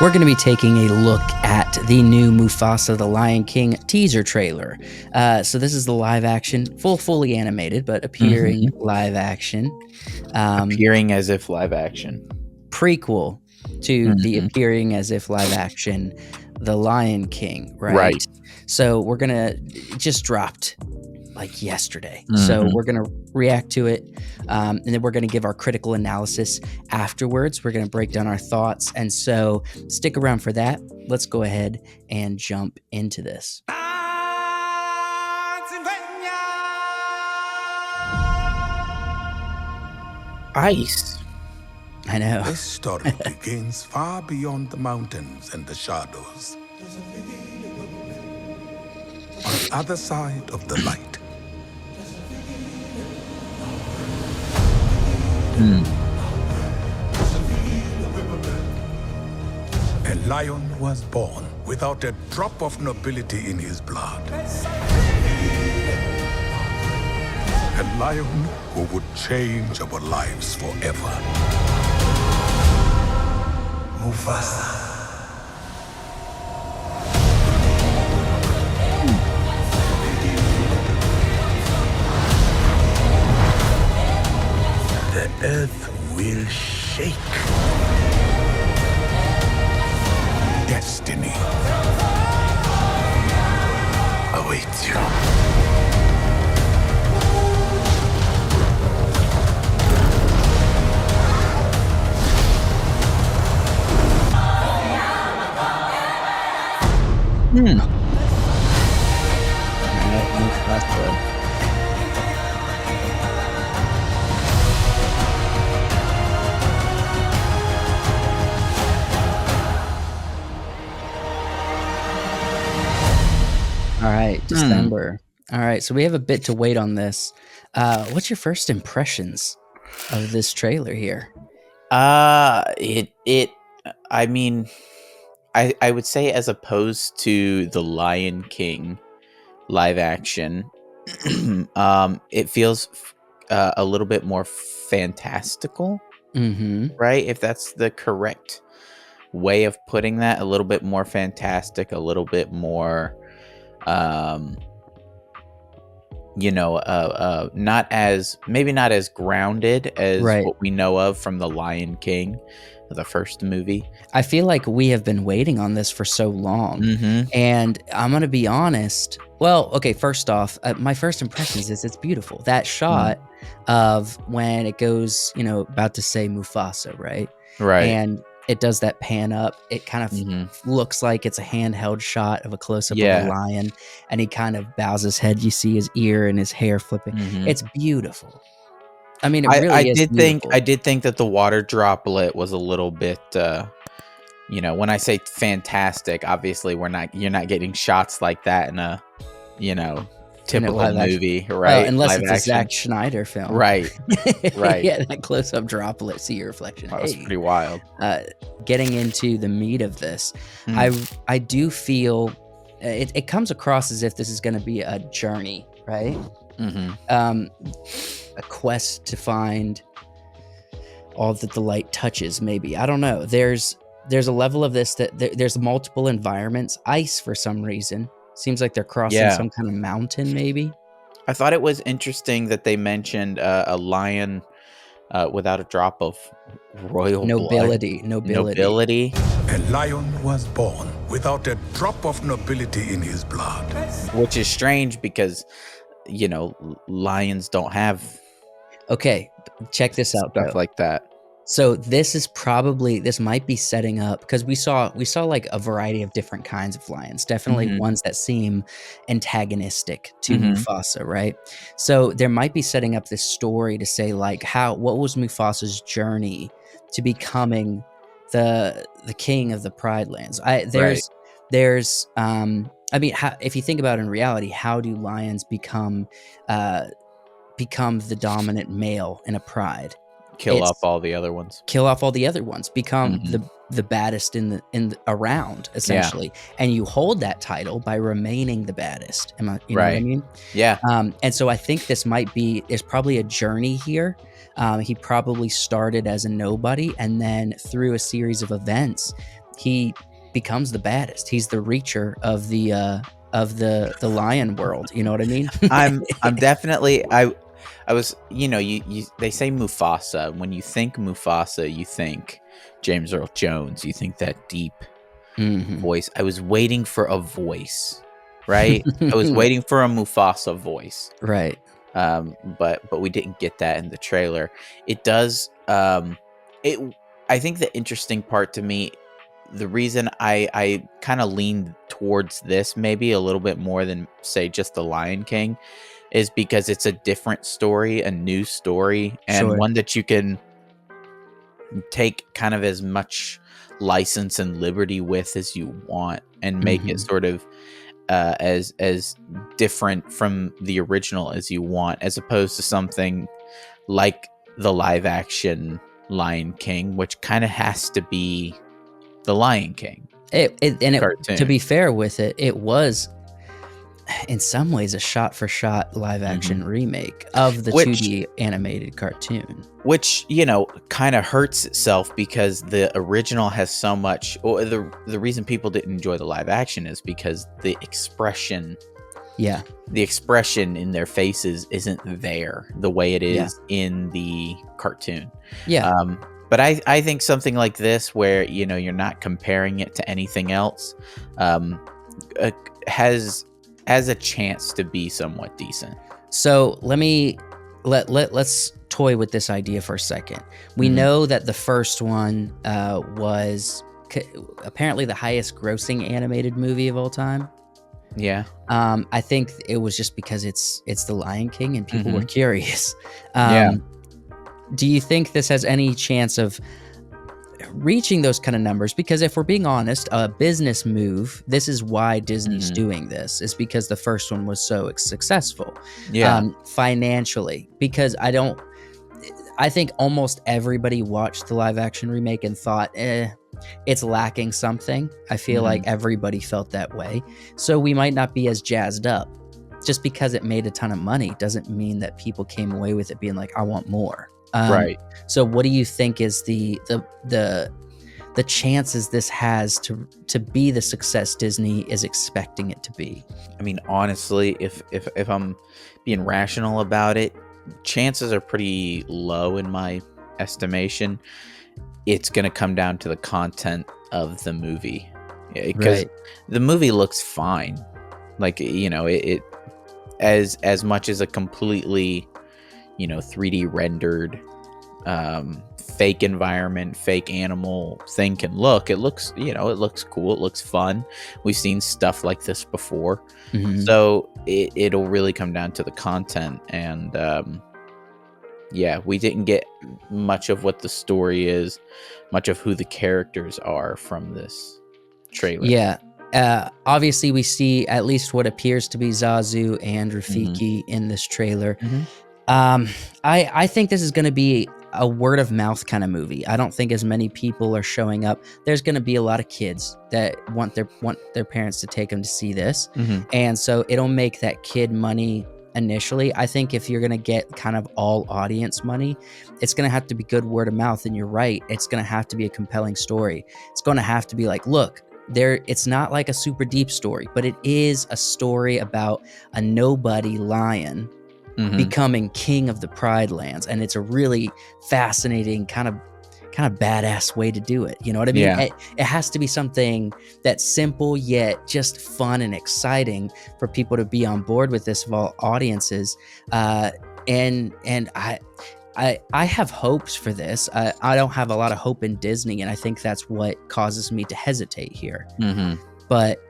We're going to be taking a look at the new Mufasa the Lion King teaser trailer. So this is the live action, fully animated, but appearing live action. Appearing as if live action. Prequel to the appearing as if live action, The Lion King, right? So we're going to, it just dropped like yesterday. So we're going to react to it, and then we're going to give our critical analysis afterwards. We're going to break down our thoughts, and so stick around for that. Let's go ahead and jump into this. Ice. I know. This story begins far beyond the mountains and the shadows. On the other side of the light. A lion was born without a drop of nobility in his blood. A lion who would change our lives forever. Mufasa. The earth will shake. Destiny awaits you. All right, December. All right, so we have a bit to wait on this. What's your first impressions of this trailer here? I mean, I would say as opposed to the Lion King live action, it feels a little bit more fantastical, right? If that's the correct way of putting that, a little bit more fantastic, a little bit more, not as grounded as what we know of from the Lion King, the first movie. I feel like we have been waiting on this for so long, and I'm gonna be honest. Well, okay, first off, my first impressions is it's beautiful. That shot of when it goes, about to say Mufasa, right? And it does that pan up. It kind of looks like it's a handheld shot of a close-up of a lion, and he kind of bows his head. You see his ear and his hair flipping. It's beautiful. I mean, it really is beautiful. I did think that the water droplet was a little bit, when I say fantastic, obviously you're not getting shots like that in a, typical movie, right? Unless it's a Zack Snyder film. Right. Yeah, that close-up droplet, see your reflection. That was pretty wild. Getting into the meat of this, I do feel it comes across as if this is going to be a journey, right? A quest to find all that the light touches, maybe. I don't know. There's a level of this that there's multiple environments. Ice, for some reason. Seems like they're crossing some kind of mountain, maybe. I thought it was interesting that they mentioned a lion without a drop of royal nobility. A lion was born without a drop of nobility in his blood. Which is strange because, lions don't have... Okay, check this out, stuff like that. So this might be setting up, because we saw like a variety of different kinds of lions, definitely ones that seem antagonistic to Mufasa, right? So there might be setting up this story to say like what was Mufasa's journey to becoming the king of the Pride Lands. If you think about it in reality, how do lions become the dominant male in a pride? Kill off all the other ones. Become the baddest in the around, essentially. And you hold that title by remaining the baddest. You know what I mean? Yeah. And so I think there's probably a journey here. He probably started as a nobody, and then through a series of events, he becomes the baddest. He's the reacher of the lion world. You know what I mean? I'm definitely I was, you they say Mufasa. When you think Mufasa, you think James Earl Jones. You think that deep voice. I was waiting for a voice, right? I was waiting for a Mufasa voice. Right. But we didn't get that in the trailer. It does I think the interesting part to me, the reason I kind of leaned towards this maybe a little bit more than say just The Lion King is because it's a different story, a new story, and Sure. one that you can take kind of as much license and liberty with as you want and make it sort of as different from the original as you want, as opposed to something like the live action Lion King, which kind of has to be the Lion King cartoon. To be fair with it, it was in some ways a shot-for-shot live-action remake of the 2D animated cartoon. Which, kind of hurts itself because the original has so much, or the reason people didn't enjoy the live action is because the expression in their faces isn't there the way it is in the cartoon. But I think something like this, where you're not comparing it to anything else, has a chance to be somewhat decent. So let's toy with this idea for a second. We know that the first one was apparently the highest grossing animated movie of all time. Yeah. I think it was just because it's the Lion King and people were curious. Do you think this has any chance of reaching those kind of numbers? Because if we're being honest, a business move, this is why Disney's doing this, is because the first one was so successful financially. Because I think almost everybody watched the live action remake and thought, it's lacking something. I feel like everybody felt that way. So we might not be as jazzed up. Just because it made a ton of money doesn't mean that people came away with it being like, I want more. Right. So what do you think is the chances this has to be the success Disney is expecting it to be? I mean, honestly, if I'm being rational about it, chances are pretty low in my estimation. It's going to come down to the content of the movie, because the movie looks fine. Like, it as much as a completely 3D rendered fake environment, fake animal thing can look, it looks cool, it looks fun. We've seen stuff like this before. So it'll really come down to the content. And we didn't get much of what the story is, much of who the characters are from this trailer. Obviously we see at least what appears to be Zazu and Rafiki in this trailer. I think this is going to be a word of mouth kind of movie. I don't think as many people are showing up. There's going to be a lot of kids that want their parents to take them to see this. And so it'll make that kid money initially. I think if you're going to get kind of all audience money, it's going to have to be good word of mouth. And you're right. It's going to have to be a compelling story. It's going to have to be like, look, it's not like a super deep story, but it is a story about a nobody lion becoming king of the Pride Lands, and it's a really fascinating kind of badass way to do it. You know what I mean? It has to be something that's simple yet just fun and exciting for people to be on board with this of all audiences. And I have hopes for this. I don't have a lot of hope in Disney, and I think that's what causes me to hesitate here. But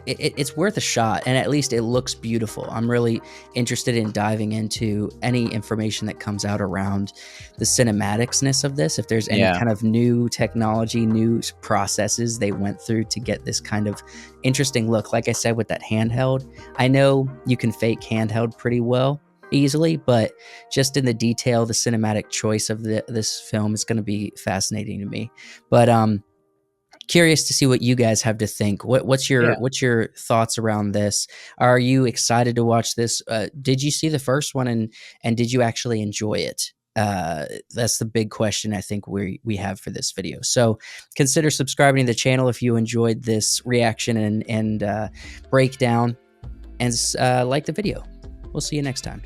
it's worth a shot, and at least it looks beautiful. I'm really interested in diving into any information that comes out around the cinematicsness of this. If there's any kind of new technology, new processes they went through to get this kind of interesting look. Like I said, with that handheld, I know you can fake handheld pretty well easily, but just in the detail, the cinematic choice of this film is going to be fascinating to me. But curious to see what you guys have to think. What's your thoughts around this? Are you excited to watch this? Did you see the first one, and did you actually enjoy it? That's the big question I think we have for this video. So consider subscribing to the channel if you enjoyed this reaction and breakdown, and like the video. We'll see you next time.